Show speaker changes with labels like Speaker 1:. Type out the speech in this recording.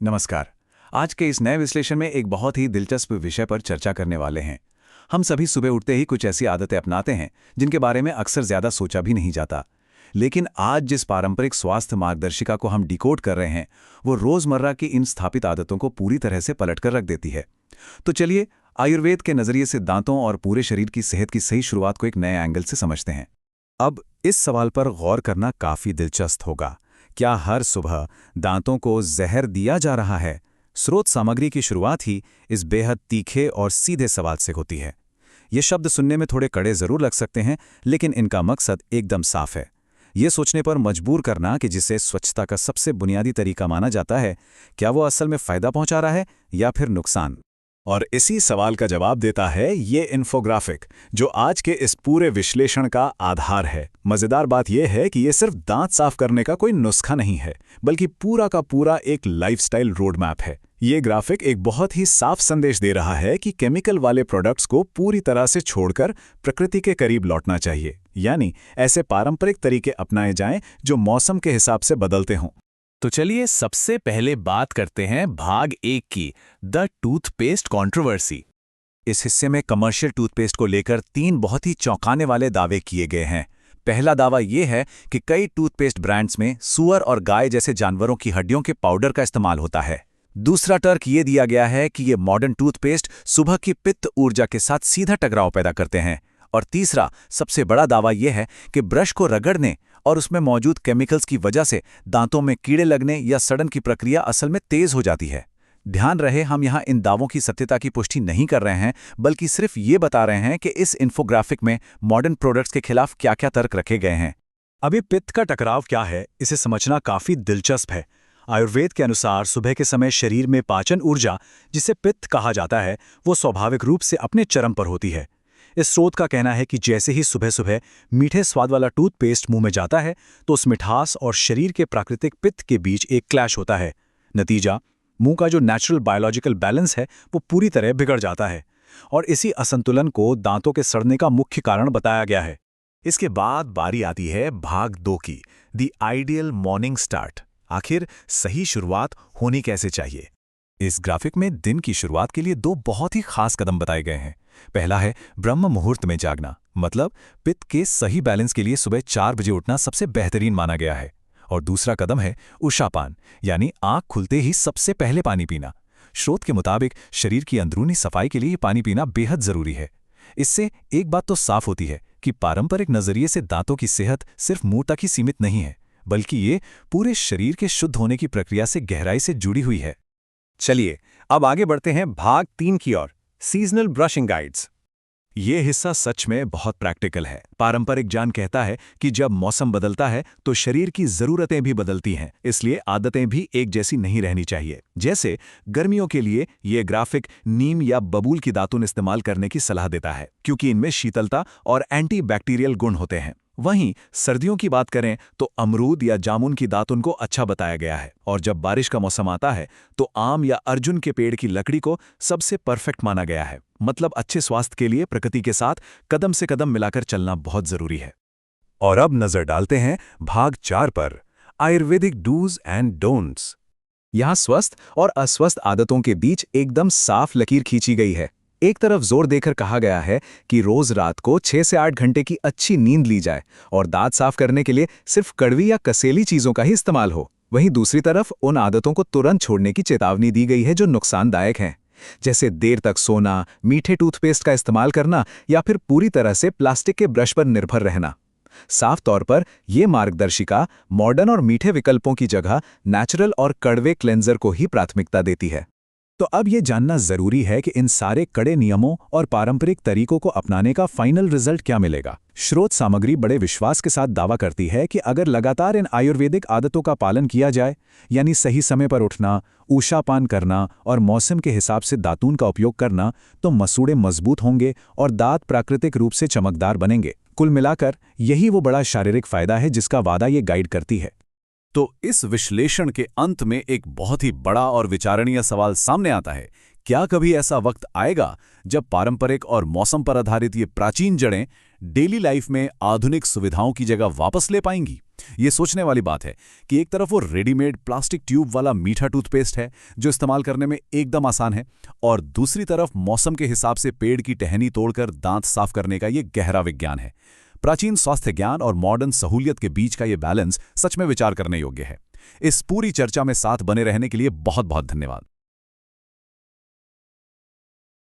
Speaker 1: नमस्कार। आज के इस नए विश्लेषण में एक बहुत ही दिलचस्प विषय पर चर्चा करने वाले हैं। हम सभी सुबह उठते ही कुछ ऐसी आदतें अपनाते हैं जिनके बारे में अक्सर ज्यादा सोचा भी नहीं जाता। लेकिन आज जिस पारंपरिक स्वास्थ्य मार्गदर्शिका को हम डिकोड कर रहे हैं, वो रोजमर्रा की इन स्थापित आदतों को पूरी तरह से पलटकर रख देती है। तो चलिए, आयुर्वेद के नजरिए से दांतों और पूरे शरीर की सेहत की सही शुरुआत को एक नए एंगल से समझते हैं। अब इस सवाल पर गौर करना काफी दिलचस्प होगा। क्या हर सुबह दांतों को जहर दिया जा रहा है? स्रोत सामग्री की शुरुआत ही इस बेहद तीखे और सीधे सवाल से होती है। ये शब्द सुनने में थोड़े कड़े जरूर लग सकते हैं, लेकिन इनका मकसद एकदम साफ है। ये सोचने पर मजबूर करना कि जिसे स्वच्छता का सबसे बुनियादी तरीका माना जाता है, क्या वो असल में फायदा पहुंचा रहा है या फिर नुकसान। और इसी सवाल का जवाब देता है ये इन्फोग्राफिक, जो आज के इस पूरे विश्लेषण का आधार है। मजेदार बात यह है कि ये सिर्फ दांत साफ करने का कोई नुस्खा नहीं है, बल्कि पूरा का पूरा एक लाइफस्टाइल रोड मैप है। ये ग्राफिक एक बहुत ही साफ संदेश दे रहा है कि केमिकल वाले प्रोडक्ट्स को पूरी तरह से छोड़कर प्रकृति के करीब लौटना चाहिए, यानी ऐसे पारंपरिक तरीके अपनाए जाएं जो मौसम के हिसाब से बदलते हों।
Speaker 2: तो चलिए सबसे पहले बात करते हैं भाग 1 की, द टूथपेस्ट कंट्रोवर्सी।
Speaker 1: इस हिस्से में कमर्शियल टूथपेस्ट को लेकर 3 बहुत ही चौंकाने वाले दावे किए गए हैं। पहला दावा यह है कि कई टूथपेस्ट ब्रांड्स में सूअर और गाय जैसे जानवरों की हड्डियों के पाउडर का इस्तेमाल होता है। दूसरा तर्क ये दिया गया है कि ये मॉडर्न टूथपेस्ट सुबह की पित्त ऊर्जा के साथ सीधा टकराव पैदा करते हैं। और तीसरा, सबसे बड़ा दावा यह है कि ब्रश को रगड़ने और उसमें मौजूद केमिकल्स की वजह से दांतों में कीड़े लगने या सड़न की प्रक्रिया असल में तेज हो जाती है। ध्यान रहे, हम यहाँ इन दावों की सत्यता की पुष्टि नहीं कर रहे हैं, बल्कि सिर्फ ये बता रहे हैं कि इस इन्फोग्राफिक में मॉडर्न प्रोडक्ट्स के खिलाफ क्या-क्या तर्क रखे गए हैं।
Speaker 3: अभी पित्त का टकराव क्या है, इसे समझना काफी दिलचस्प है। आयुर्वेद के अनुसार सुबह के समय शरीर में पाचन ऊर्जा, जिसे पित्त कहा जाता है, वो स्वाभाविक रूप से अपने चरम पर होती है। इस स्रोत का कहना है कि जैसे ही सुबह सुबह मीठे स्वाद वाला टूथपेस्ट मुंह में जाता है, तो उस मिठास और शरीर के प्राकृतिक पित्त के बीच एक क्लैश होता है। नतीजा, मुंह का जो नेचुरल बायोलॉजिकल बैलेंस है वो पूरी तरह बिगड़ जाता है। और इसी असंतुलन को दांतों के सड़ने का मुख्य कारण बताया गया है।
Speaker 2: इसके बाद बारी आती है भाग 2 की, द आइडियल मॉर्निंग स्टार्ट। आखिर सही शुरुआत होनी कैसे चाहिए?
Speaker 1: इस ग्राफिक में दिन की शुरुआत के लिए 2 बहुत ही खास कदम बताए गए हैं। पहला है ब्रह्म मुहूर्त में जागना, मतलब पित्त के सही बैलेंस के लिए सुबह 4 बजे उठना सबसे बेहतरीन माना गया है। और दूसरा कदम है उषापान, यानी आंख खुलते ही सबसे पहले पानी पीना। स्रोत के मुताबिक शरीर की अंदरूनी सफाई के लिए पानी पीना बेहद जरूरी है। इससे एक बात तो साफ होती है कि पारंपरिक नजरिए से दांतों की सेहत सिर्फ मुंह तक ही सीमित नहीं है, बल्कि ये पूरे शरीर के शुद्ध होने की प्रक्रिया से गहराई से जुड़ी हुई है।
Speaker 3: चलिए अब आगे बढ़ते हैं भाग 3 की ओर, सीजनल ब्रशिंग गाइड्स।
Speaker 1: ये हिस्सा सच में बहुत प्रैक्टिकल है। पारंपरिक ज्ञान कहता है कि जब मौसम बदलता है तो शरीर की जरूरतें भी बदलती हैं, इसलिए आदतें भी एक जैसी नहीं रहनी चाहिए। जैसे गर्मियों के लिए ये ग्राफिक नीम या बबूल की दातुन इस्तेमाल करने की सलाह देता है, क्योंकि इनमें शीतलता और एंटीबैक्टीरियल गुण होते हैं। वहीं सर्दियों की बात करें तो अमरूद या जामुन की दातुन को अच्छा बताया गया है। और जब बारिश का मौसम आता है तो आम या अर्जुन के पेड़ की लकड़ी को सबसे परफेक्ट माना गया है। मतलब अच्छे स्वास्थ्य के लिए प्रकृति के साथ कदम से कदम मिलाकर चलना बहुत जरूरी है।
Speaker 3: और अब नजर डालते हैं भाग 4 पर, आयुर्वेदिक डूज एंड डोंट्स।
Speaker 1: यहाँ स्वस्थ और अस्वस्थ आदतों के बीच एकदम साफ लकीर खींची गई है। एक तरफ जोर देकर कहा गया है कि रोज रात को 6 से 8 घंटे की अच्छी नींद ली जाए और दांत साफ करने के लिए सिर्फ कड़वी या कसेली चीजों का ही इस्तेमाल हो। वहीं दूसरी तरफ उन आदतों को तुरंत छोड़ने की चेतावनी दी गई है जो नुकसानदायक हैं, जैसे देर तक सोना, मीठे टूथपेस्ट का इस्तेमाल करना या फिर पूरी तरह से प्लास्टिक के ब्रश पर निर्भर रहना। साफ तौर पर यह मार्गदर्शिका मॉडर्न और मीठे विकल्पों की जगह नेचुरल और कड़वे क्लेंजर को ही प्राथमिकता देती है।
Speaker 3: तो अब यह जानना जरूरी है कि इन सारे कड़े नियमों और पारंपरिक तरीकों को अपनाने का फाइनल रिजल्ट क्या मिलेगा। स्रोत सामग्री बड़े विश्वास के साथ दावा करती है कि अगर लगातार इन आयुर्वेदिक आदतों का पालन किया जाए, यानी सही समय पर उठना, ऊषापान करना और मौसम के हिसाब से दातून का उपयोग करना, तो मसूड़े मजबूत होंगे और दांत प्राकृतिक रूप से चमकदार बनेंगे। कुल मिलाकर यही वो बड़ा शारीरिक फायदा है जिसका वादा ये गाइड करती है।
Speaker 2: तो इस विश्लेषण के अंत में एक बहुत ही बड़ा और विचारणीय सवाल सामने आता है। क्या कभी ऐसा वक्त आएगा जब पारंपरिक और मौसम पर आधारित ये प्राचीन जड़ें डेली लाइफ में आधुनिक सुविधाओं की जगह वापस ले पाएंगी? ये सोचने वाली बात है कि एक तरफ वो रेडीमेड प्लास्टिक ट्यूब वाला मीठा टूथपेस्ट है जो इस्तेमाल करने में एकदम आसान है, और दूसरी तरफ मौसम के हिसाब से पेड़ की टहनी तोड़कर दांत साफ करने का ये गहरा विज्ञान है। प्राचीन स्वास्थ्य ज्ञान और मॉडर्न सहूलियत के बीच का ये बैलेंस सच में विचार करने योग्य है। इस पूरी चर्चा में साथ बने रहने के लिए बहुत बहुत धन्यवाद।